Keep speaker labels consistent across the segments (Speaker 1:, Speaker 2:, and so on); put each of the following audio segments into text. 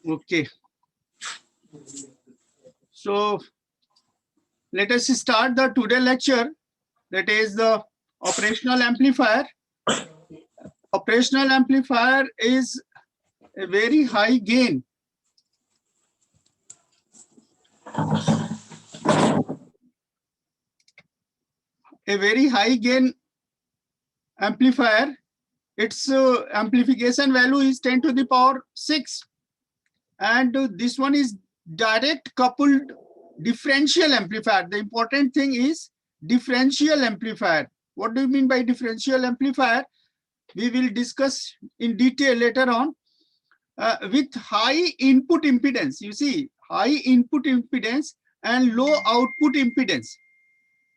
Speaker 1: Okay. So let us start the today lecture. That is the operational amplifier. Operational amplifier is a very high gain. A very high gain amplifier. Its amplification value is 10 to the power 6. And this one is direct coupled differential amplifier. The important thing is differential amplifier. What do you mean by differential amplifier? We will discuss in detail later on. With high input impedance, you see, high input impedance and low output impedance.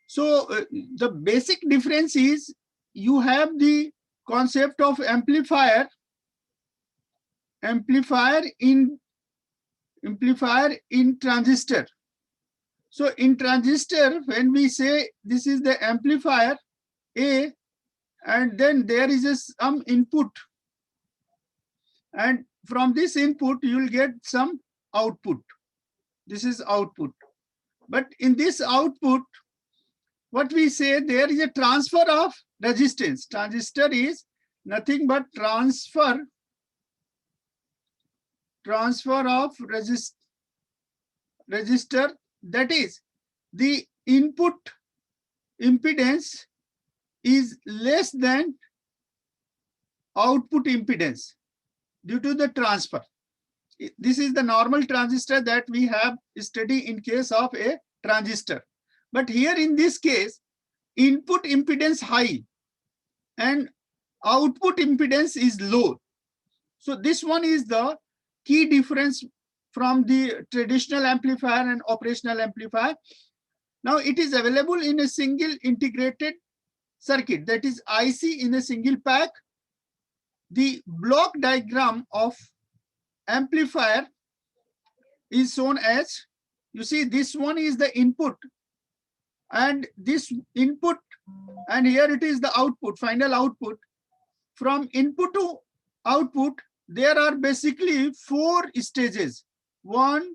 Speaker 1: So the basic difference is you have the concept of amplifier in transistor. So in transistor, when we say this is the amplifier A, and then there is some input, and from this input you will get some output. This is output. But in this output, what we say, there is a transfer of resistance. Transistor is nothing but transfer of resistor. That is, the input impedance is less than output impedance due to the transfer. This is the normal transistor that we have studied in case of a transistor. But here in this case, input impedance high and output impedance is low. So this one is the key difference from the traditional amplifier and operational amplifier. Now it is available in a single integrated circuit, that is IC in a single pack. The block diagram of amplifier is shown as, you see, this one is the input and this input, and here it is the output, final output. From input to output, there are basically 4 stages. 1,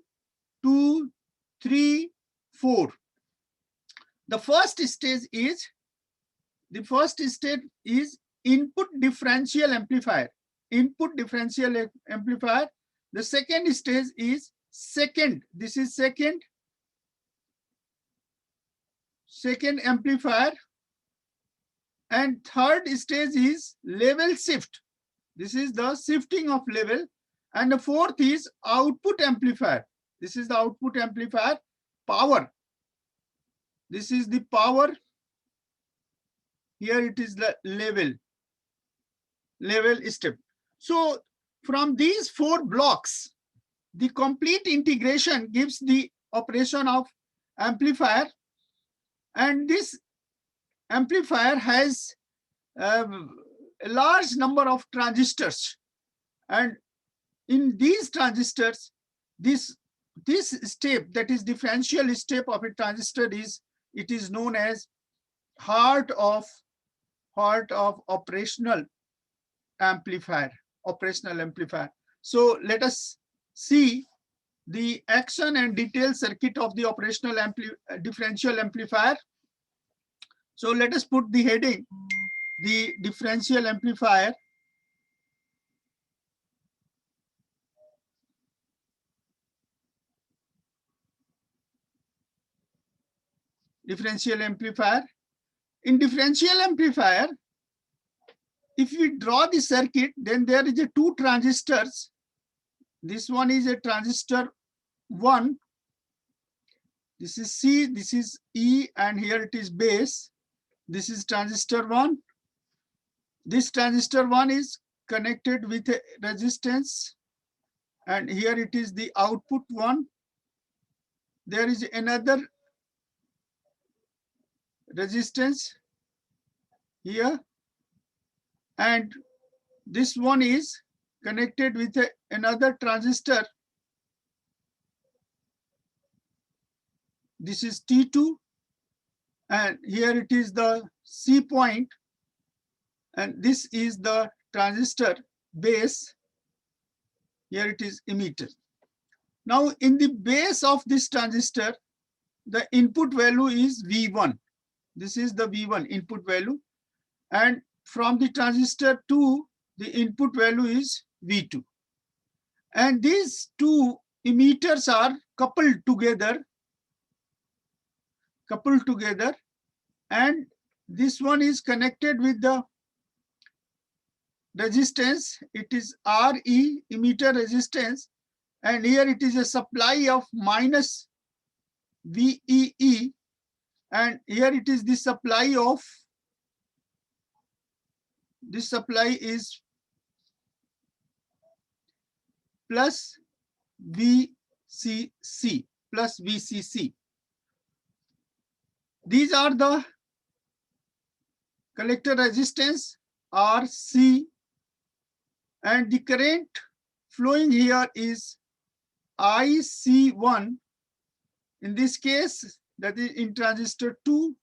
Speaker 1: 2, 3, 4. The first stage is input differential amplifier. Input differential amplifier. The second stage is this is second amplifier, and third stage is level shift. This is the shifting of level, and the fourth is output amplifier. This is the output amplifier. Power. This is the power. Here it is the level step. So from these 4 blocks, the complete integration gives the operation of amplifier, and this amplifier has a large number of transistors, and in these transistors, this step, that is differential step of a transistor, is known as heart of operational amplifier. So let us see the action and detailed circuit of the operational differential amplifier. So let us put the heading, the differential amplifier. Differential amplifier. In differential amplifier, if we draw the circuit, then there is 2 transistors. This one is a transistor 1. This is C, this is E, and here it is base. This is transistor 1. This transistor 1 is connected with a resistance, and here it is the output 1. There is another resistance here, and this one is connected with another transistor. This is T2, and here it is the C point, and this is the transistor base, here it is emitter. Now in the base of this transistor, the input value is V1. This is the V1 input value. And from the transistor 2, the input value is V2. And these two emitters are coupled together, and this one is connected with the resistance. It is Re, emitter resistance, and here it is a supply of minus VEE, and here it is the supply of, this supply is plus VCC, plus VCC. These are the collector resistance RC, and the current flowing here is IC1. In this case, that is in transistor 2,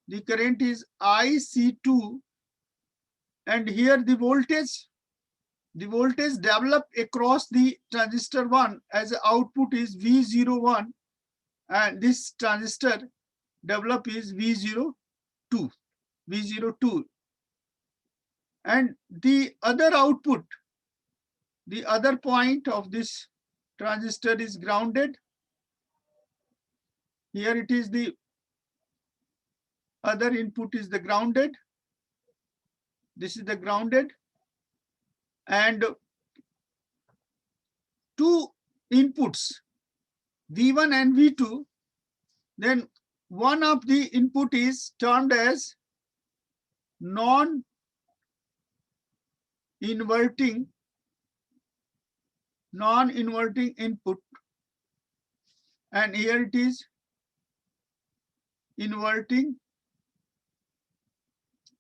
Speaker 1: the current is IC2, and here the voltage developed across the transistor 1 as output is V01, and this transistor develop is V02, and the other output, the other point of this transistor is grounded. Here it is, the other input is the grounded. This is the grounded, and two inputs, V1 and V2, then one of the input is termed as non-inverting input, and here it is inverting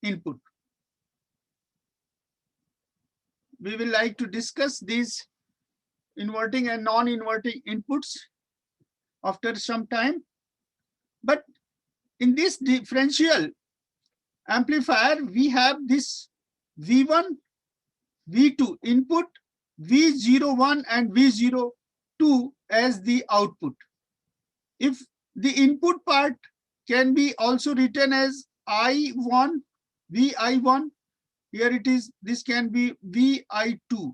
Speaker 1: input. We will like to discuss these inverting and non-inverting inputs after some time. But in this differential amplifier, we have this V1, V2 input, V01 and V02 as the output. If the input part can be also written as I1, VI1, here it is, this can be VI2,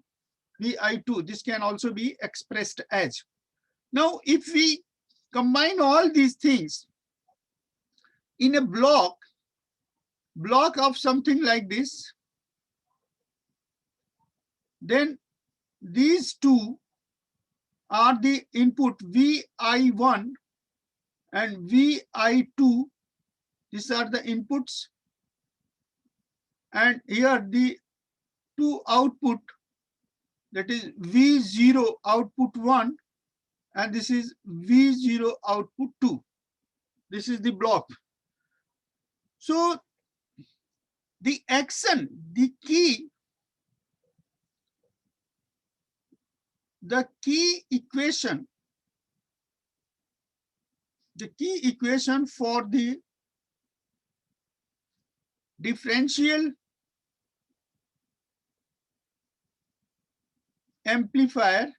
Speaker 1: this can also be expressed as. Now, if we combine all these things in a block of something like this, then these two are the input VI1 and VI2. These are the inputs, and here the two output, that is V0 output 1 and this is V0 output 2. This is the block. So the action, the key equation for the differential amplifier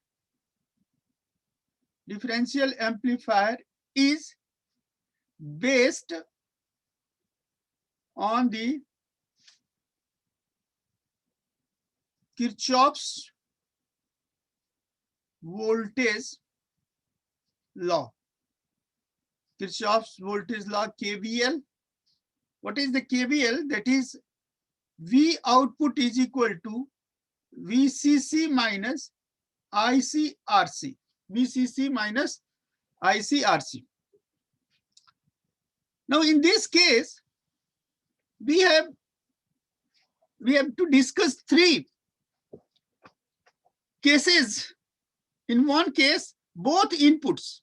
Speaker 1: is based on the Kirchhoff's voltage law. Kirchhoff's voltage law, KVL. What is the KVL? That is V output is equal to VCC minus ICRC. VCC minus ICRC. Now, in this case, we have to discuss three cases. In one case, both inputs,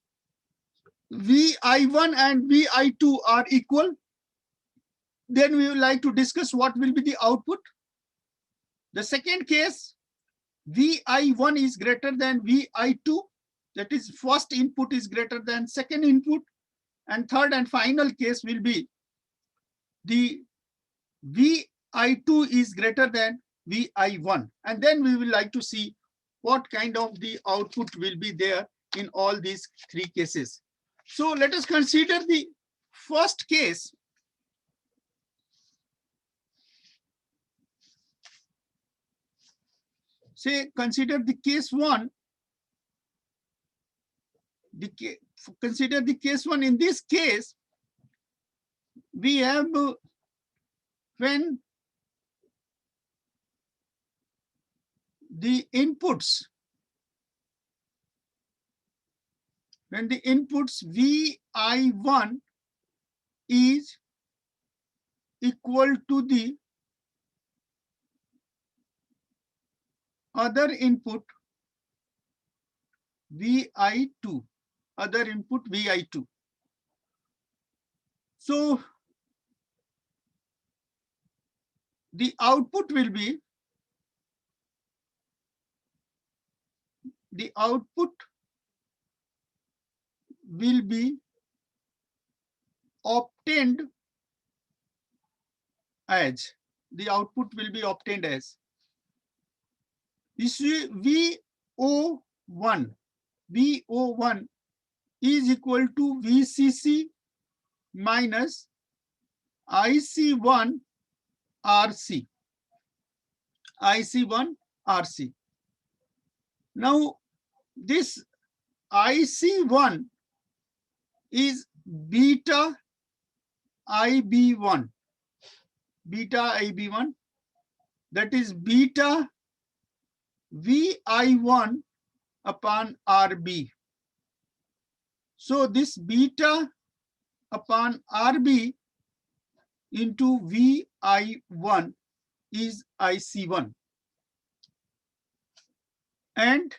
Speaker 1: VI1 and VI2 are equal. Then we would like to discuss what will be the output. The second case, VI1 is greater than VI2. That is, first input is greater than second input. And third and final case will be the VI2 is greater than Vi1, and then we will like to see what kind of the output will be there in all these three cases. So let us consider the first case. Say, consider the case one. Consider the case one. In this case, we have when the inputs, Vi1 is equal to the other input Vi2, other input Vi2. So the output will be, obtained as, this VO1 is equal to VCC minus IC1 RC. Now this IC1 is beta IB1, that is beta Vi1 upon RB. So this beta upon RB into Vi1 is IC1, and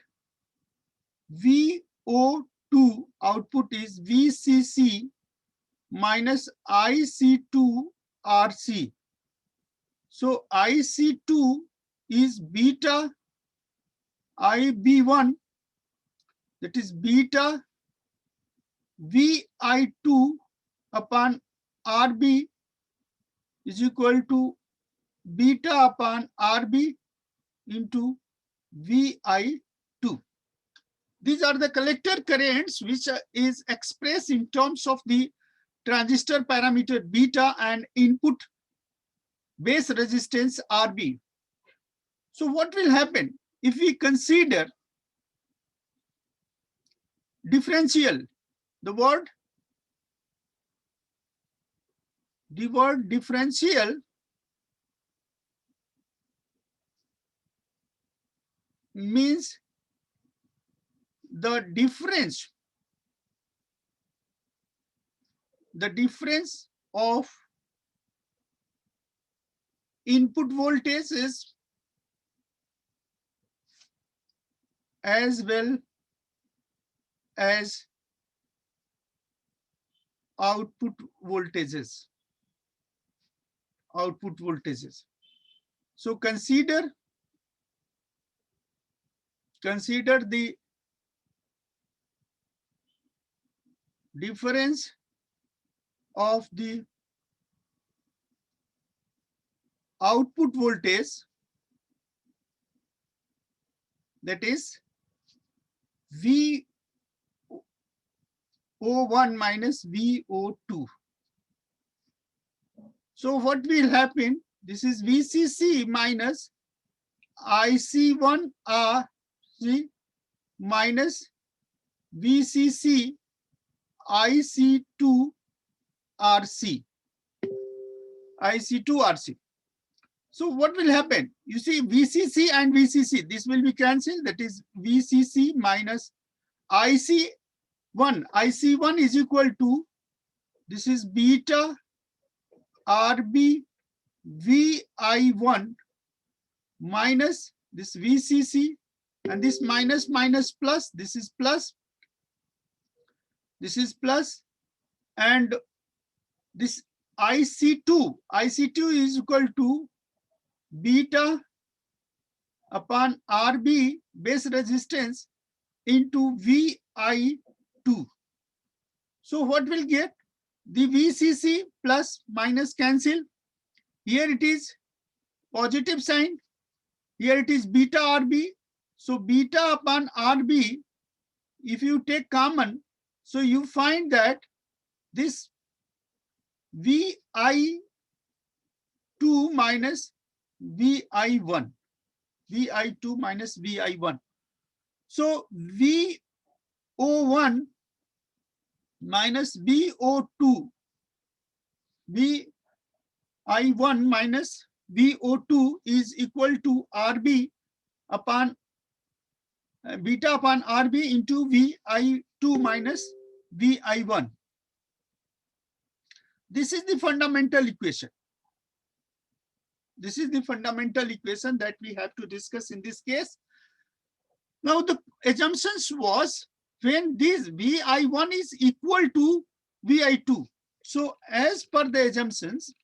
Speaker 1: VO2 output is VCC minus IC2 RC. So IC2 is beta IB1, that is beta Vi2 upon RB is equal to beta upon RB into Vi2. These are the collector currents which is expressed in terms of the transistor parameter beta and input base resistance RB. So what will happen if we consider differential? The word differential means the difference of input voltages as well as output voltages. So consider the difference of the output voltage, that is VO1 minus VO2. So what will happen? This is VCC minus IC1 RC minus VCC IC2 RC. So what will happen? You see, VCC and VCC, this will be cancelled. That is VCC minus IC1. IC1 is equal to, this is beta RB Vi1 minus this VCC, and this minus plus, this is plus, and this IC2 is equal to beta upon RB base resistance into Vi2. So what will get? The VCC plus minus cancel. Here it is positive sign. here it is beta RB. So beta upon RB, if you take common, so you find that this VI2 minus VI1, VI2 minus VI1. So VO1 minus VO2, VI1 minus VO2 is equal to RB upon beta upon RB into VI2 minus VI1. This is the fundamental equation. This is the fundamental equation that we have to discuss in this case. Now the assumptions was when this VI1 is equal to VI2. So as per the assumptions,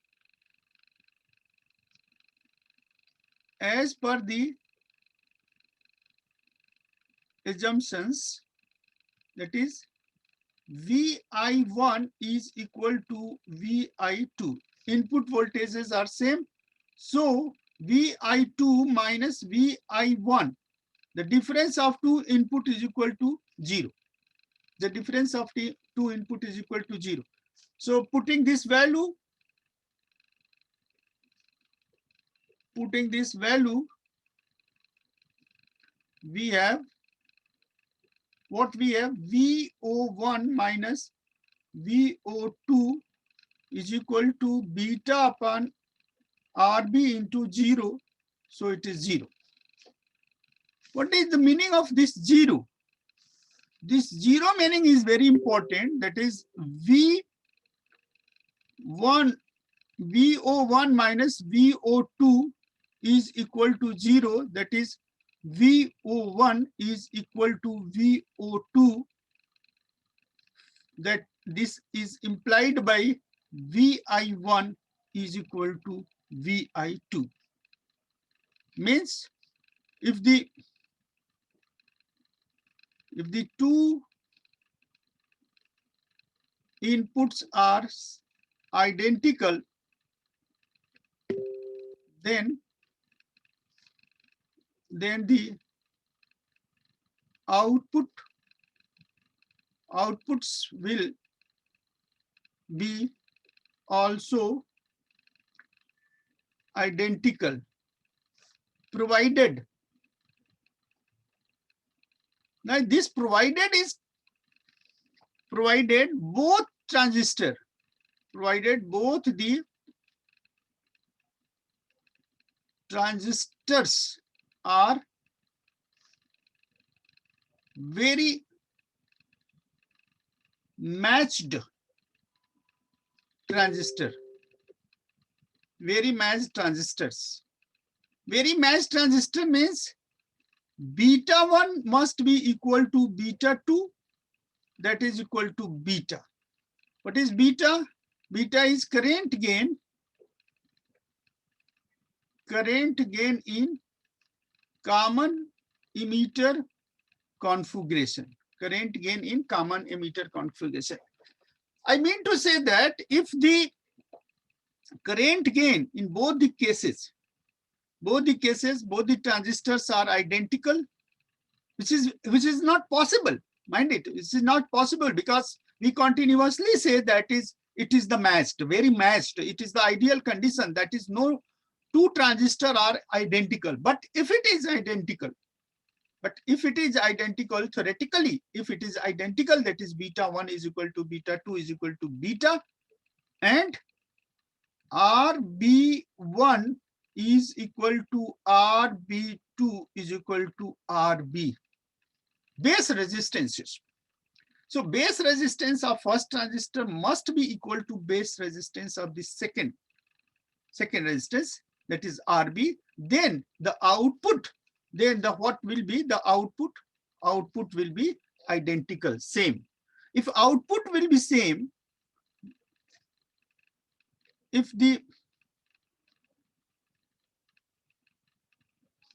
Speaker 1: that is VI1 is equal to VI2. Input voltages are same. So VI2 minus VI1, the difference of two input is equal to 0. The difference of the two input is equal to 0. So putting this value, we have what we have, VO1 minus VO2 is equal to beta upon RB into 0. So it is 0. What is the meaning of this 0? This 0 meaning is very important. That is VO1 minus VO2 is equal to 0. That is VO1 is equal to VO2. That this is implied by VI1 is equal to VI2. Means if the two inputs are identical, then the outputs will be also identical, provided. Now this provided is provided both the transistors are very matched transistor. Very matched transistors. Very matched transistor means beta 1 must be equal to beta 2, that is equal to beta. What is beta? Beta is current gain in common emitter configuration. Current gain in common emitter configuration. I mean to say that if the current gain in both the cases, both the transistors are identical, which is not possible. Mind it, this is not possible because we continuously say that it is the matched, very matched. It is the ideal condition, that is no two transistors are identical. But if it is identical, theoretically, if it is identical, that is beta 1 is equal to beta 2 is equal to beta, and RB1 is equal to RB2 is equal to RB. Base resistances. So base resistance of first transistor must be equal to base resistance of the second resistance, that is RB. Then the output, what will be the output? Output will be identical, same. If output will be same, if the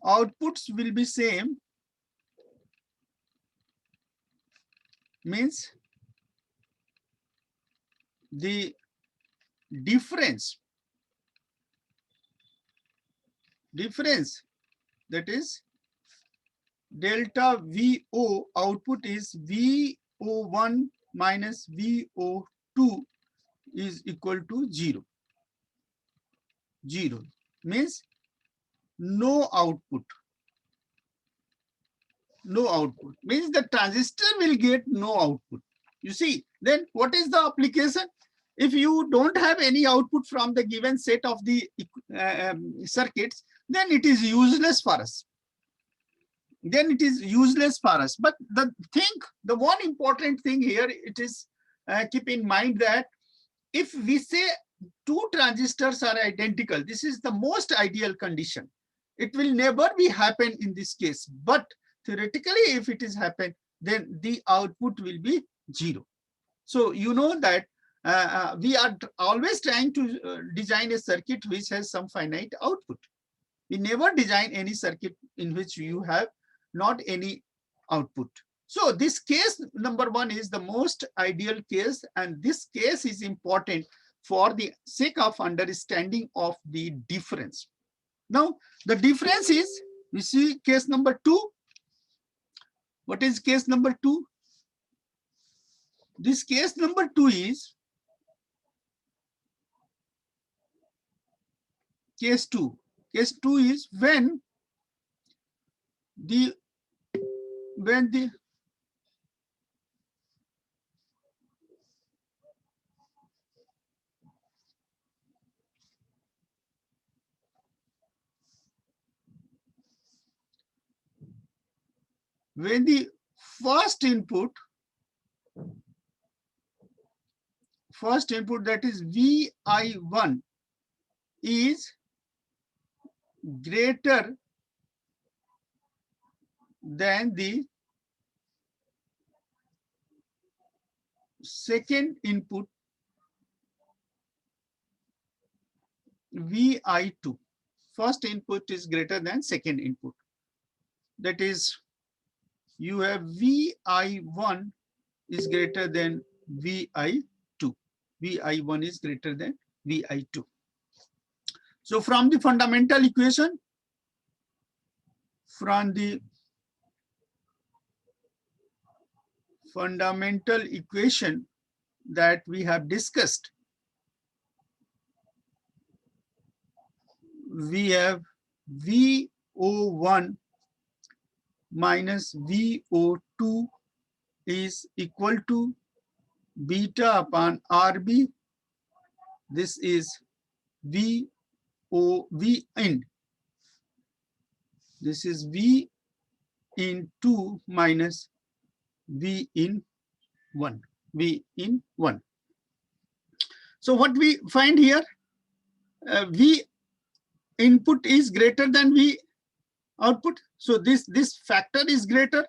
Speaker 1: outputs will be same, means the difference that is delta VO output is VO1 minus VO2 is equal to 0. 0 means no output. No output means the transistor will get no output. You see, then what is the application? If you don't have any output from the given set of the circuits, then it is useless for us. Then it is useless for us. But the one important thing here, it is keep in mind that if we say two transistors are identical, this is the most ideal condition. It will never be happen in this case. But theoretically, if it is happen, then the output will be 0. So you know that we are always trying to design a circuit which has some finite output. We never design any circuit in which you have not any output. So this case number 1 is the most ideal case, and this case is important for the sake of understanding of the difference. Now, the difference is, we see case number 2. What is case number 2? This case number 2 is case 2. Case 2 is when the first input that is VI1 is greater than the second input VI2. First input is greater than second input. That is, you have VI1 is greater than VI2. VI1 is greater than VI2. So from the fundamental equation, that we have discussed, we have VO1 minus VO2 is equal to beta upon RB. This is V in. This is V in 2 minus V in 1. V in 1. So what we find here, V input is greater than V output. So this factor is greater.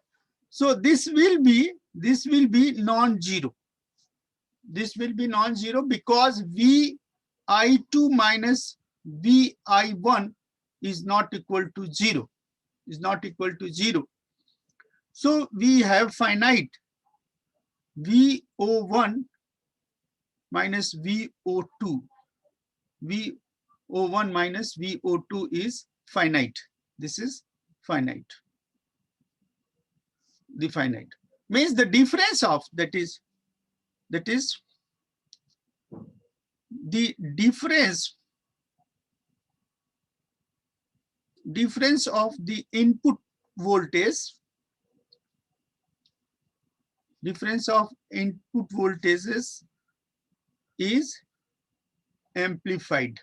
Speaker 1: So this will be non-zero. This will be non-zero because VI2 minus VI1 is not equal to 0. Is not equal to 0. So we have finite VO1 minus VO2. VO1 minus VO2 is finite. This is finite. The finite means the difference of the difference of the input voltage. Difference of input voltages is amplified.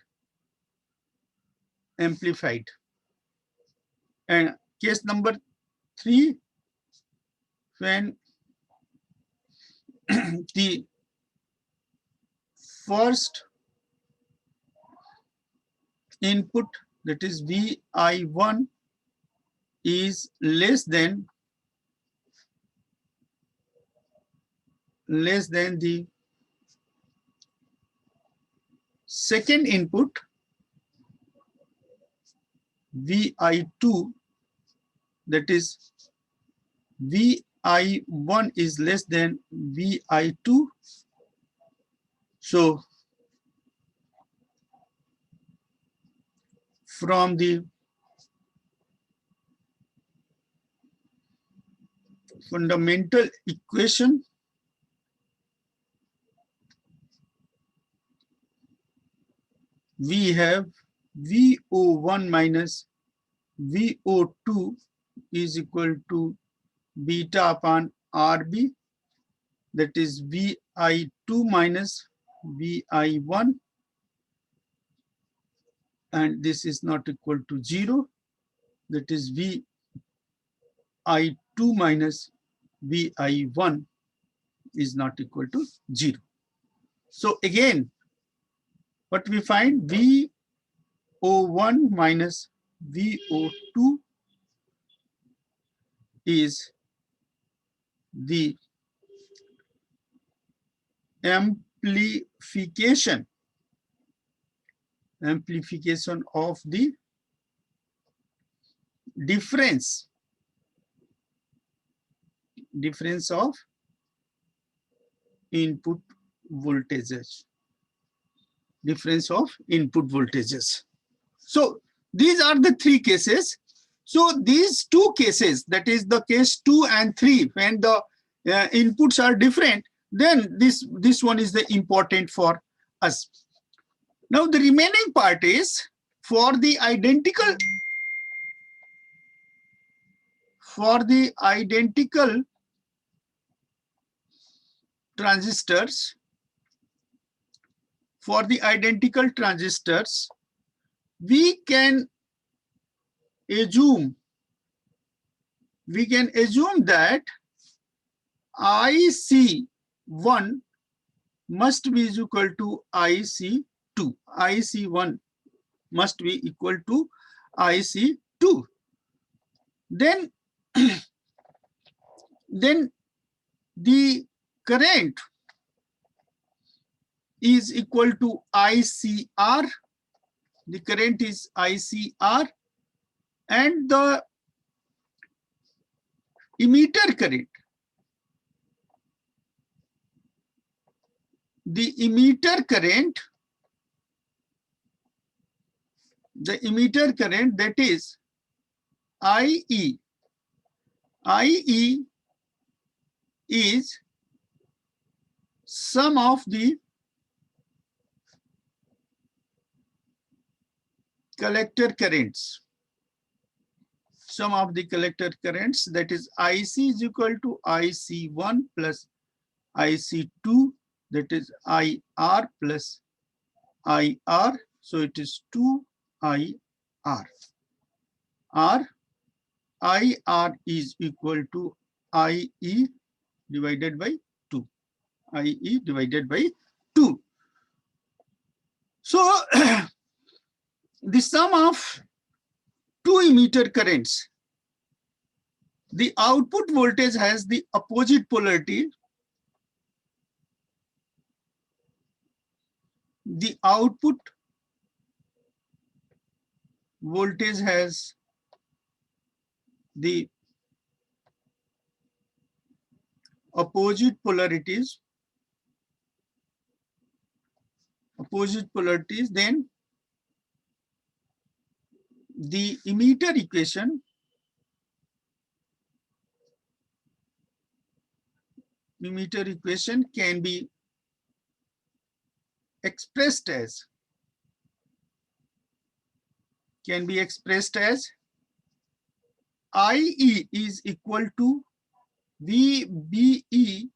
Speaker 1: And case number 3, when the first input, that is VI1, is less than the second input VI2, that is VI1 is less than VI2. So from the fundamental equation. We have VO1 minus VO2 is equal to beta upon RB, that is VI2 minus VI1, and this is not equal to 0, that is VI2 minus VI1 is not equal to 0. So again, what we find, VO1 minus VO2 is the amplification of the difference of input voltages. So these are the three cases. So these two cases, that is the case 2 and 3, when the inputs are different, then this one is the important for us. Now the remaining part is for the identical transistors. For the identical transistors, we can assume that IC1 must be equal to IC2. IC1 must be equal to IC2. Then the current is equal to ICR. The current is ICR, and the emitter current, that is IE. IE is sum of the collector currents. That is IC is equal to IC1 plus IC2, that is IR plus IR. So it is 2IR. IR is equal to IE divided by 2. IE divided by 2. So the sum of two emitter currents, the output voltage has the opposite polarity. The output voltage has the opposite polarities. Then the emitter equation can be expressed as IE is equal to VBE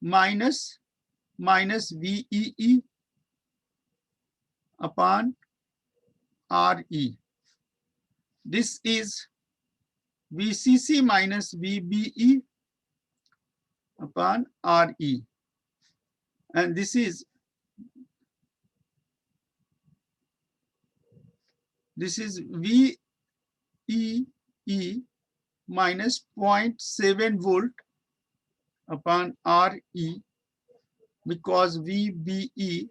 Speaker 1: minus VEE upon RE. This is VCC minus VBE upon RE, and this is VEE minus 0.7 volt upon RE, because VBE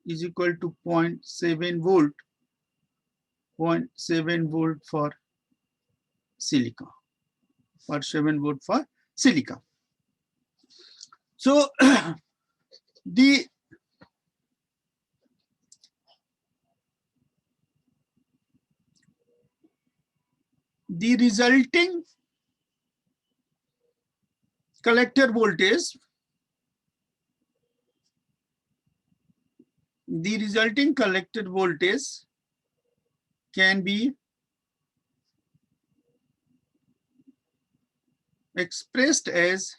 Speaker 1: is equal to 0.7 volt. 0.7 volt for silica. 0.7 volt for silica. So the resulting collector voltage, the resulting collector voltage can be expressed as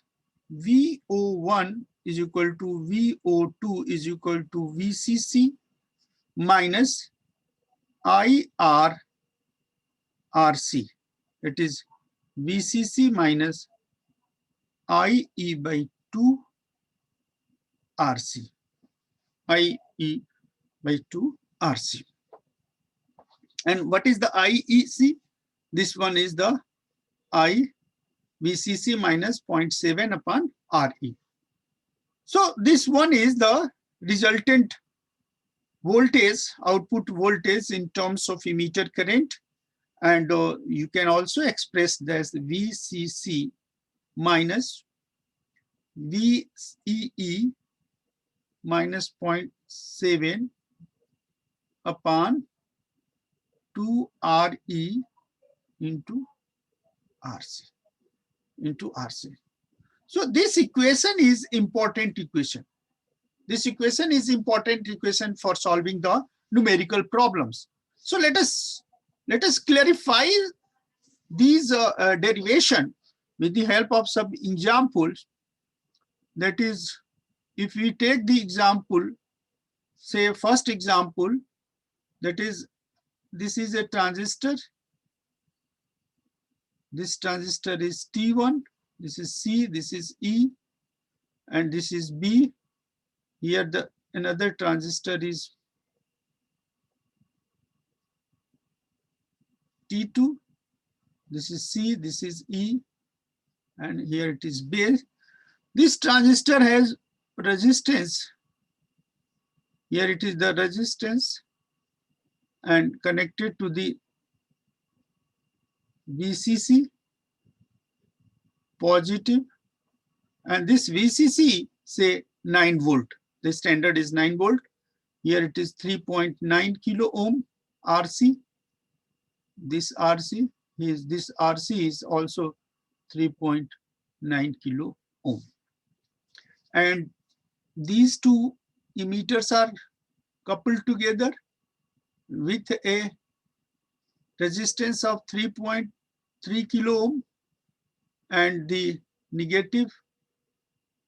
Speaker 1: VO1 is equal to VO2 is equal to VCC minus IRRC. It is VCC minus IE by 2 RC. IE by 2 RC. And what is the IEC? This one is the VCC minus 0.7 upon RE. So this one is the resultant voltage, output voltage in terms of emitter current. And you can also express this VCC minus VEE minus 0.7 upon 2 RE into RC. So this equation is important equation. This equation is important equation for solving the numerical problems. So let us clarify these derivation with the help of some examples. That is, if we take the example, say first example, that is, this is a transistor. This transistor is T1, this is C, this is E, and this is B. Here another transistor is T2, this is C, this is E, and here it is base. This transistor has resistance. Here it is the resistance and connected to the VCC positive, and this VCC say 9 volt. The standard is 9 volt. Here it is 3.9 kilo ohm RC. This RC is also 3.9 kilo ohm. And these two emitters are coupled together with a resistance of 3.3 kilo ohm and the negative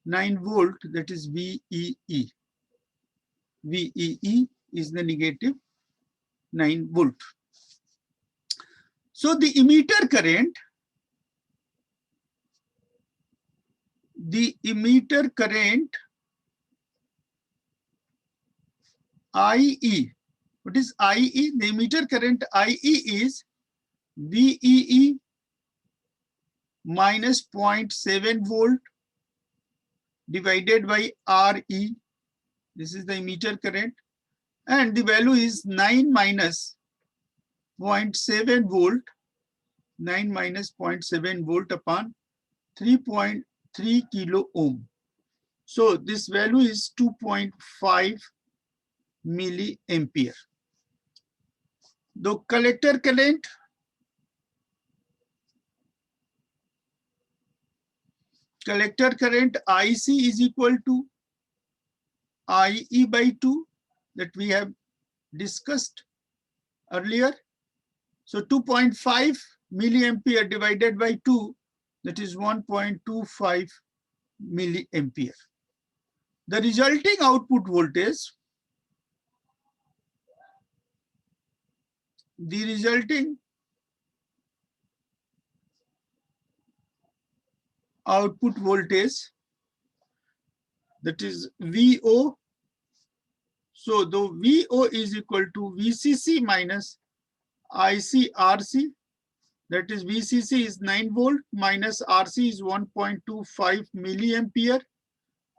Speaker 1: 9 volt, that is VEE. VEE is the negative 9 volt. So the emitter current, IE, what is IE? The emitter current IE is VEE minus 0.7 volt divided by RE. This is the emitter current, and the value is 9 minus 0.7 volt, 9 minus 0.7 volt upon 3.3 kilo ohm. So this value is 2.5 milliampere. The collector current, IC is equal to IE by 2 that we have discussed earlier. So 2.5 milliampere divided by 2, that is 1.25 milliampere. The resulting output voltage, that is VO. So the VO is equal to VCC minus ICRC. That is VCC is 9 volt minus RC is 1.25 milliampere,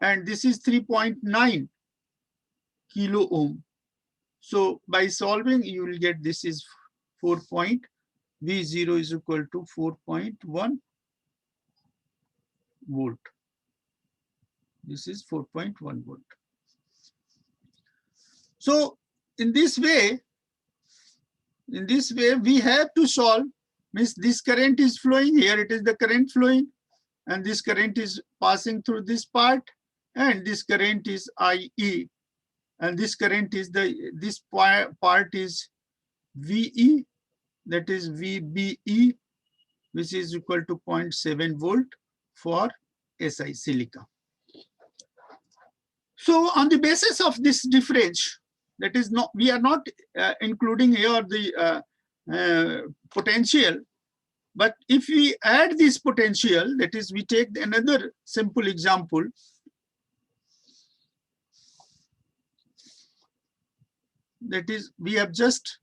Speaker 1: and this is 3.9 kilo ohm. So by solving, you will get this is V0 is equal to 4.1 volt. This is 4.1 volt. So in this way we have to solve, means this current is flowing, here it is the current flowing, and this current is passing through this part, and this current is IE, and this current is this part is VE, that is VBE, which is equal to 0.7 volt for Si silica. So on the basis of this difference, that is not, we are not including here the potential, but if we add this potential, that is, we take another simple example. That is, we have just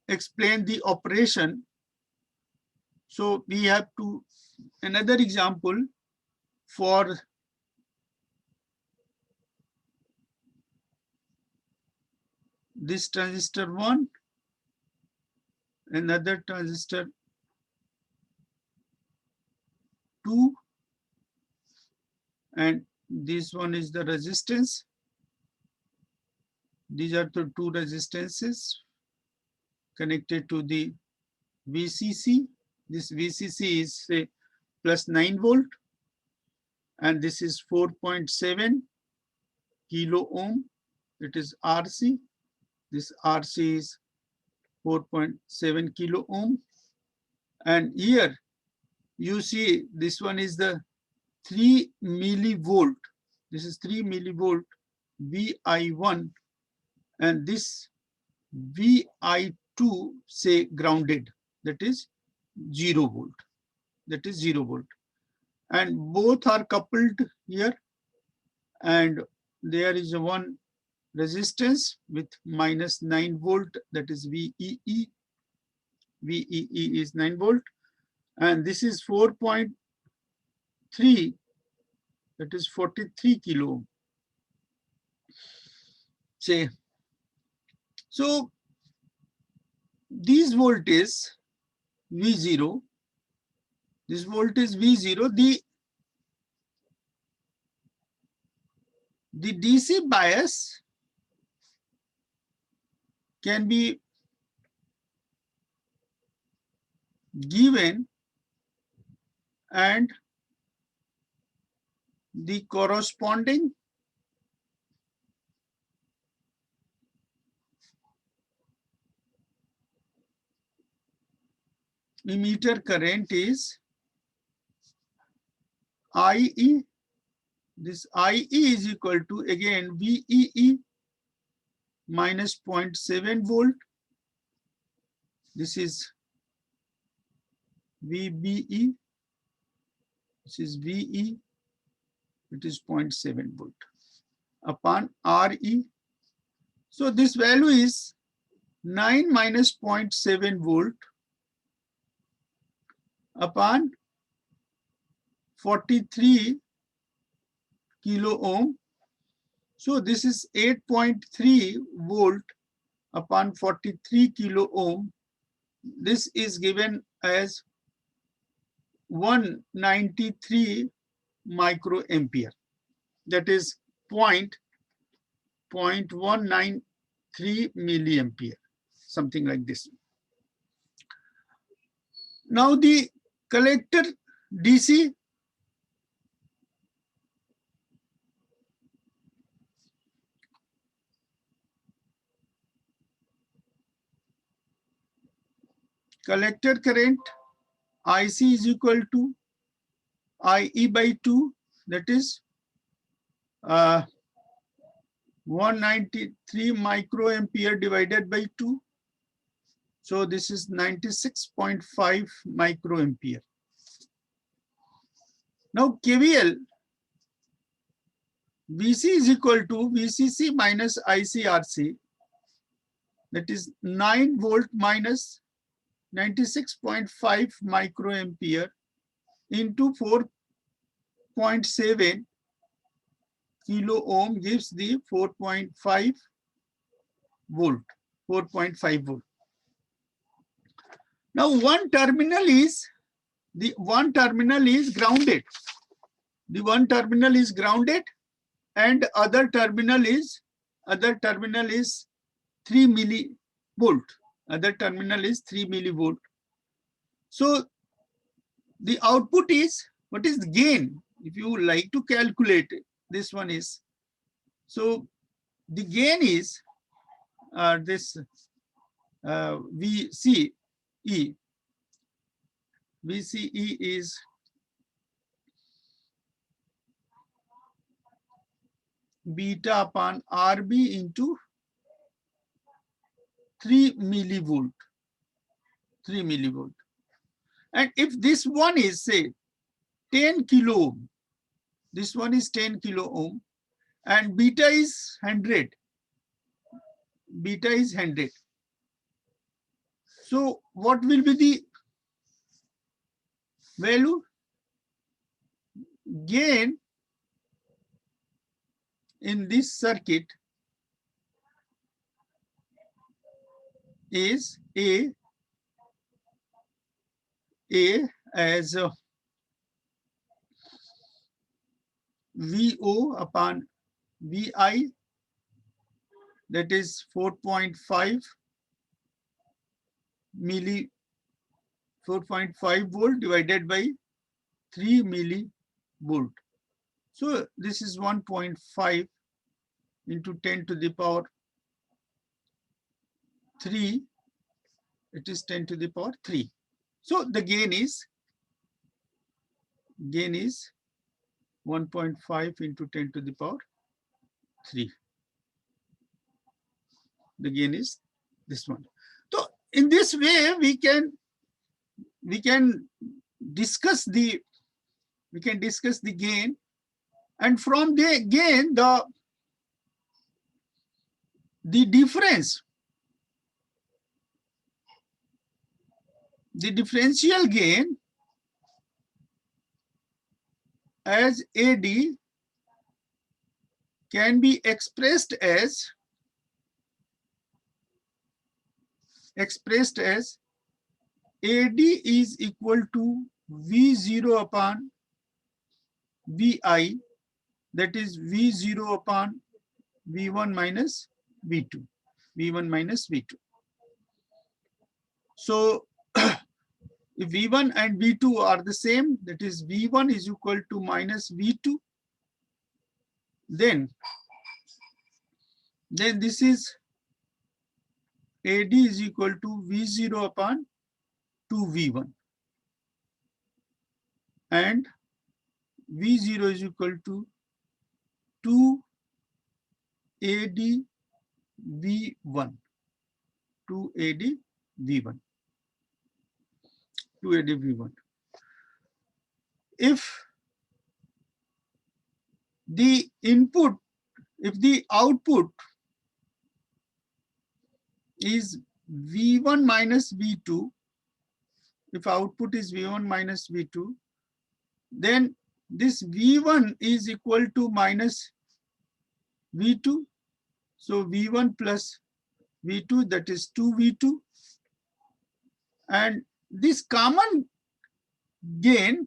Speaker 1: explained the operation. So we have to, another example for this transistor 1, another transistor 2, and this one is the resistance. These are the two resistances connected to the VCC. This VCC is say plus 9 volt, and this is 4.7 kilo ohm. It is RC. This RC is 4.7 kilo ohm. And here you see this one is the 3 millivolt. This is 3 millivolt VI1, and this VI2 say grounded, that is 0 volt. That is 0 volt. And both are coupled here, and there is a one resistance with minus 9 volt, that is VEE. VEE is 9 volt, and this is 4.3, that is 43 kilo ohm. Say, so these voltage V0, this voltage V0, the DC bias can be given, and the corresponding emitter current is IE. This IE is equal to, again, VEE minus 0.7 volt. This is VBE. This is VE. It is 0.7 volt upon RE. So this value is 9 minus 0.7 volt upon 43 kilo ohm. So this is 8.3 volt upon 43 kilo ohm. This is given as 193 microampere. That is 0.193 milliampere, something like this. Now the collector DC, collector current IC is equal to IE by 2, that is 193 microampere divided by 2. So this is 96.5 microampere. Now KVL, VC is equal to VCC minus ICRC, that is 9 volt minus 96.5 microampere into 4.7 kilo ohm gives the 4.5 volt, 4.5 volt. Now one terminal is grounded. The one terminal is grounded, and other terminal is 3 millivolt. Other terminal is 3 millivolt. So the output is What is the gain? If you like to calculate it, this one is, so the gain is this VCE. VCE is beta upon RB into 3 millivolt. 3 millivolt. And if this one is, say, 10 kilo ohm, this one is 10 kilo ohm, and beta is 100. Beta is 100. So what will be the value? Gain in this circuit is A as VO upon VI, that is 4.5 volt divided by 3 millivolt. So this is 1.5 into 10 to the power 3. It is 10 to the power 3. So the gain is 1.5 into 10 to the power 3. The gain is this one. So in this way, we can discuss the gain, and from the gain, the difference, the differential gain as AD can be expressed as AD is equal to V0 upon Vi, that is V0 upon V1 minus V2. V1 minus V2. So if V1 and V2 are the same, that is V1 is equal to minus V2, then this is AD is equal to V0 upon 2V1, and V0 is equal to 2AD V1, 2AD V1. If the output is V1 minus V2, if output is V1 minus V2, then this V1 is equal to minus V2. So V1 plus V2, that is 2V2. And this common gain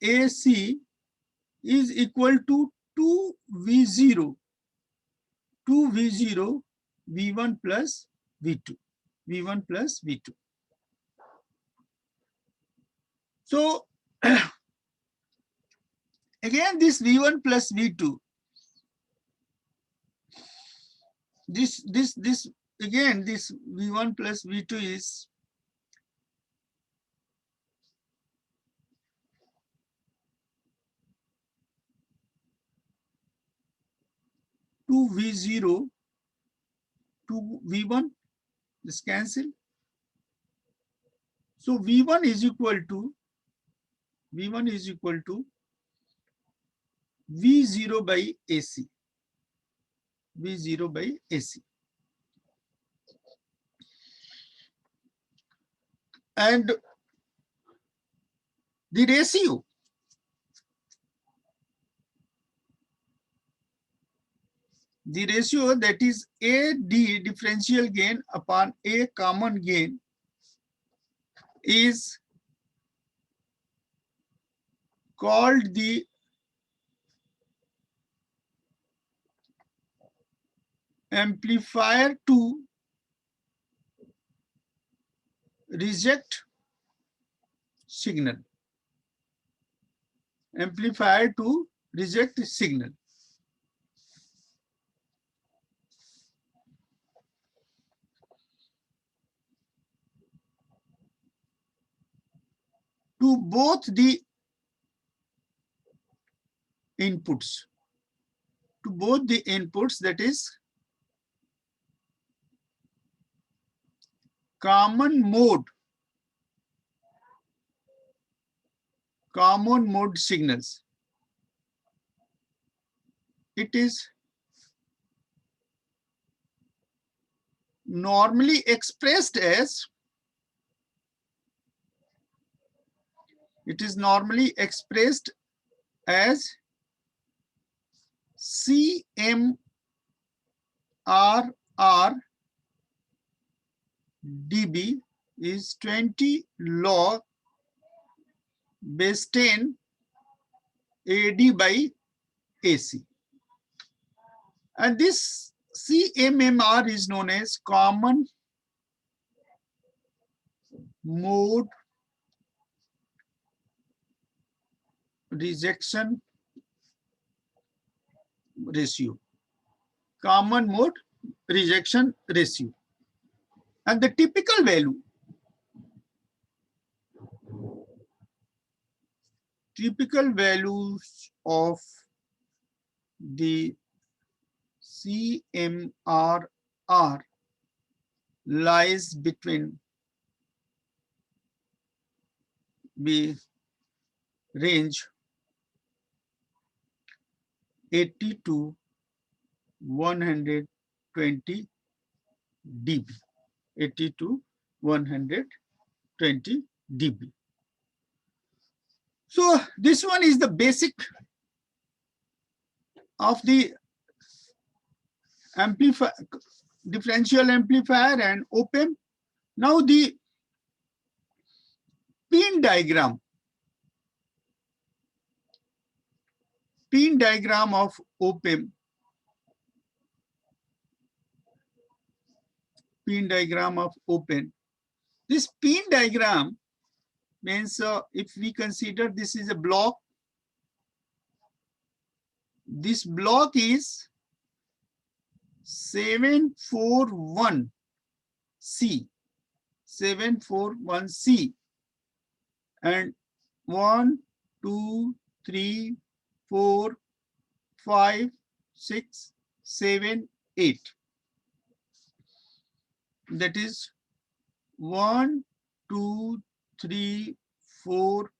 Speaker 1: AC is equal to 2V0 V1 plus V2. So again, this V1 plus V2, this again, this V1 plus V2 is two V0 to V1, this cancel. So V1 is equal to V0 by AC. V0 by AC. And the ratio, that is AD differential gain upon A common gain is called the amplifier to reject signal. Amplifier to reject signal. To both the inputs. To both the inputs, that is common mode signals. It is normally expressed as CMRR dB is 20 log base 10 AD by AC. And this CMMR is known as common mode rejection ratio. Common mode rejection ratio. And the typical value values of the CMRR lies between the range 80 to 120 dB. 80 to 120 dB. So this one is the basic of the amplifier, differential amplifier and op-amp. Now the pin diagram of op-amp. Pin diagram of op-amp. This pin diagram means if we consider this is a block, this block is 741C, 741C, and 1, 2, 3, 4, 5, 6, 7, 8. That is 1, 2, 3, 4,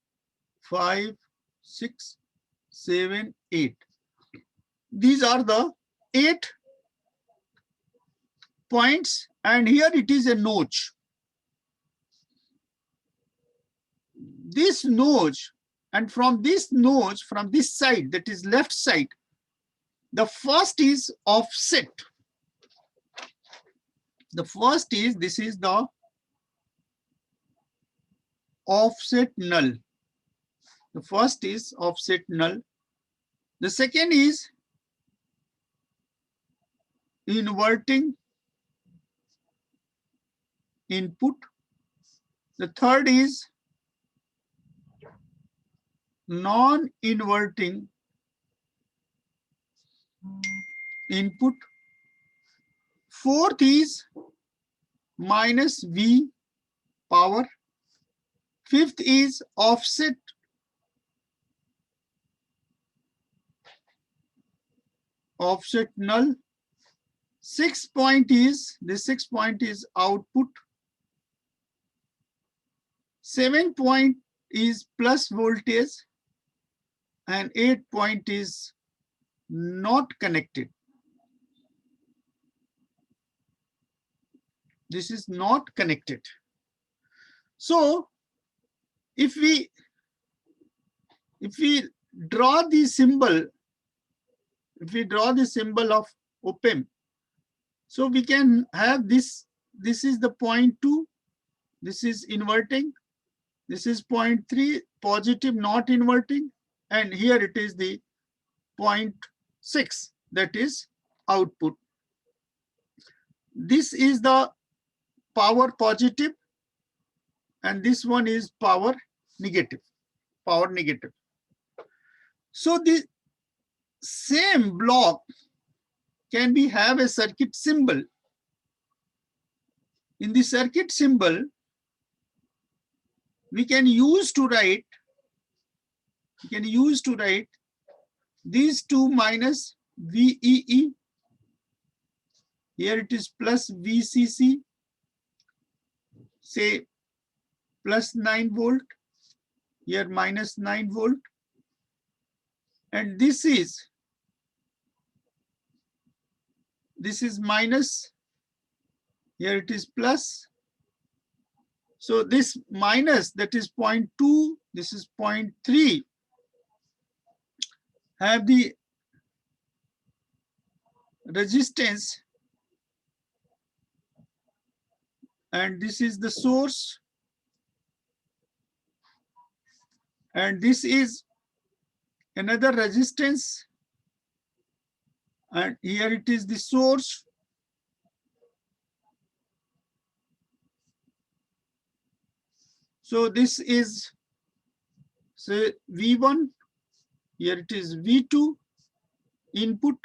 Speaker 1: 5, 6, 7, 8. These are the 8 points, and here it is a notch. This notch, and from this notch, from this side, that is left side, the first is offset. The first is, this is the offset null. The first is offset null. The second is inverting input. The third is non-inverting input. Fourth is minus V power. Fifth is offset. Offset null. Sixth point is, the sixth point is output. 7th point is plus voltage, and 8th point is not connected. This is not connected. So if we draw the symbol, of op-amp, so we can have this. This is the point 2. This is inverting. This is point 3, positive, not inverting. And here it is the point 6, that is output. This is the power positive and this one is power negative. So the same block can be have a circuit symbol. In the circuit symbol, we can use to write these two minus VEE. Here it is plus VCC, say plus 9 volt, here minus 9 volt. And this is minus, here it is plus. So this minus, that is 0.2, this is 0.3, have the resistance, and this is the source, and this is another resistance, and here it is the source. So this is, say, V1, here it is V2, input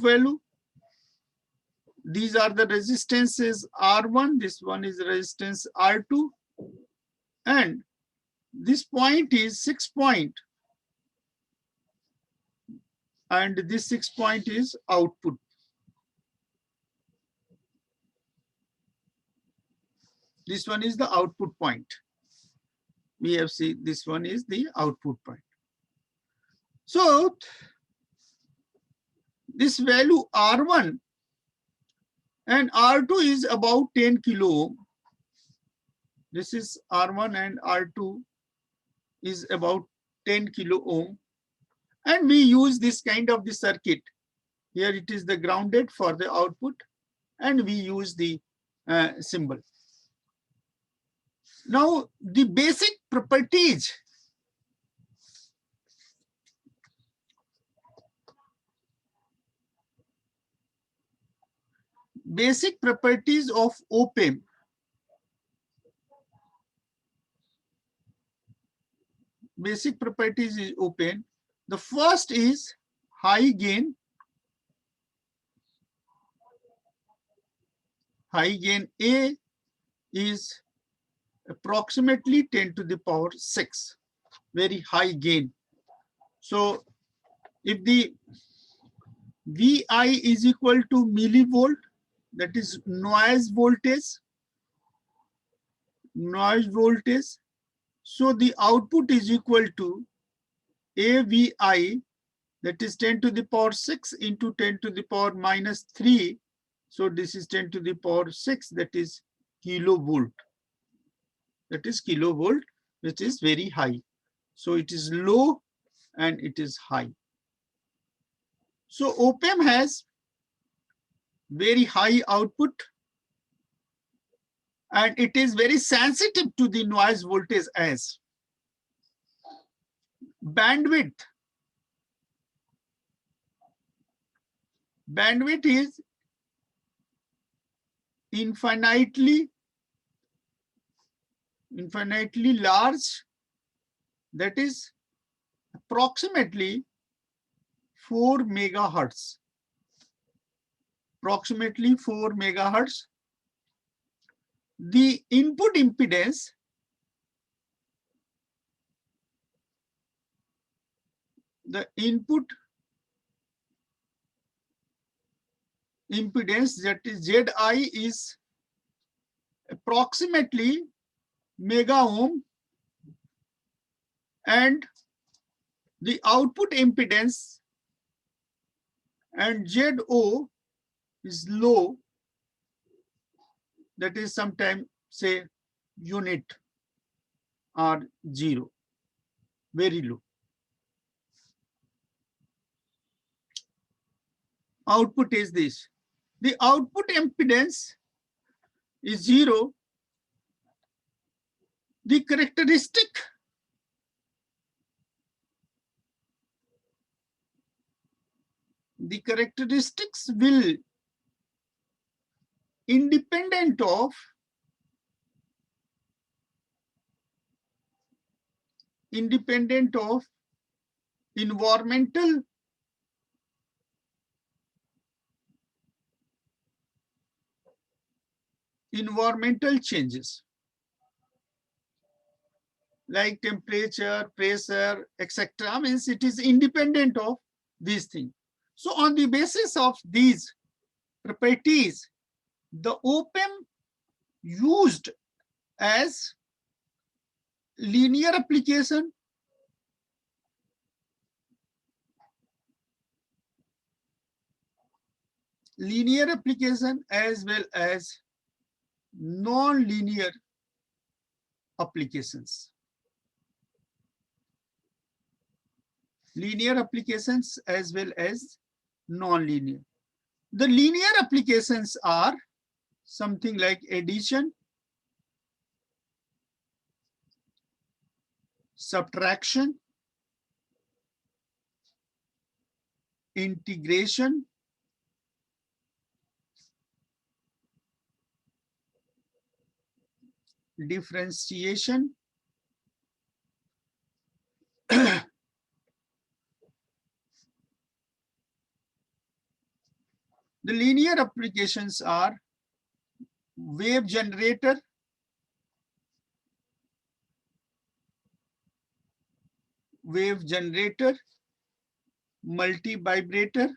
Speaker 1: value. These are the resistances R1, this one is resistance R2, and this point is 6 point, and this 6 point is output. This one is the output point. We have seen this one is the output point. So this value R1 and R2 is about 10 kilo ohm. This is R1 and R2 is about 10 kilo ohm. And we use this kind of the circuit. Here it is the grounded for the output, and we use the symbol. Now, the basic properties of op-amp. Basic properties is op-amp. The first is high gain. High gain A is approximately 10 to the power 6, very high gain. So if the VI is equal to millivolt, that is noise voltage. So the output is equal to AVI, that is 10 to the power 6 into 10 to the power minus 3. So this is 10 to the power 6, that is kilovolt. That is kilovolt, which is very high. So it is low and it is high. So op-amp has very high output, and it is very sensitive to the noise voltage as bandwidth. Bandwidth is infinitely large, that is approximately 4 megahertz. Approximately 4 megahertz. The input impedance that is ZI is approximately mega ohm, and the output impedance and ZO is low, that is sometimes say unit or 0, very low. Output is this. The output impedance is 0. The characteristics will independent of environmental changes like temperature, pressure, etc. Means it is independent of these things. So on the basis of these properties, the OPAM used as linear application, as well as non-linear applications. Linear applications as well as non-linear. The linear applications are something like addition, subtraction, integration, differentiation, the linear applications are wave generator, multi-vibrator,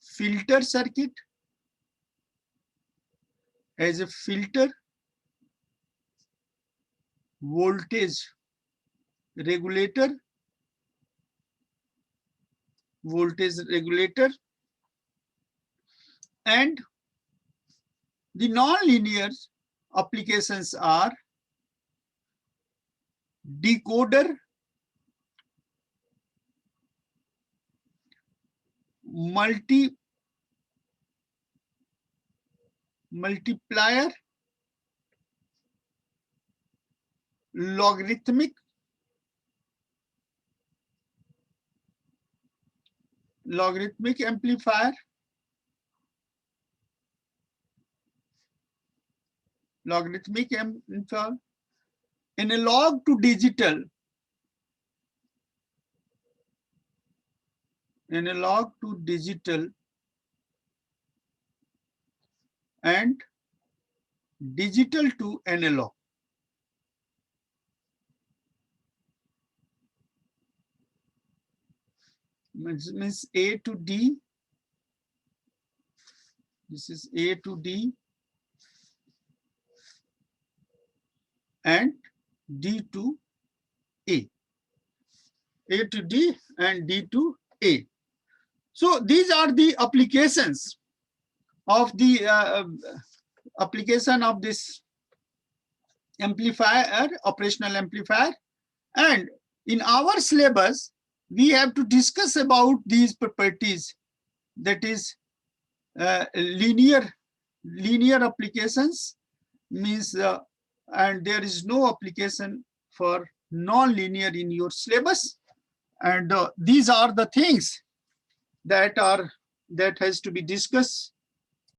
Speaker 1: filter circuit as a filter, voltage regulator, and the non-linear applications are decoder, multiplier, logarithmic amplifier, analog to digital, and digital to analog. Means A to D. This is A to D and D to A. A to D and D to A. So these are the applications of the application of this amplifier, operational amplifier. And in our syllabus, we have to discuss about these properties, that is linear applications means and there is no application for non-linear in your syllabus. And these are the things that has to be discussed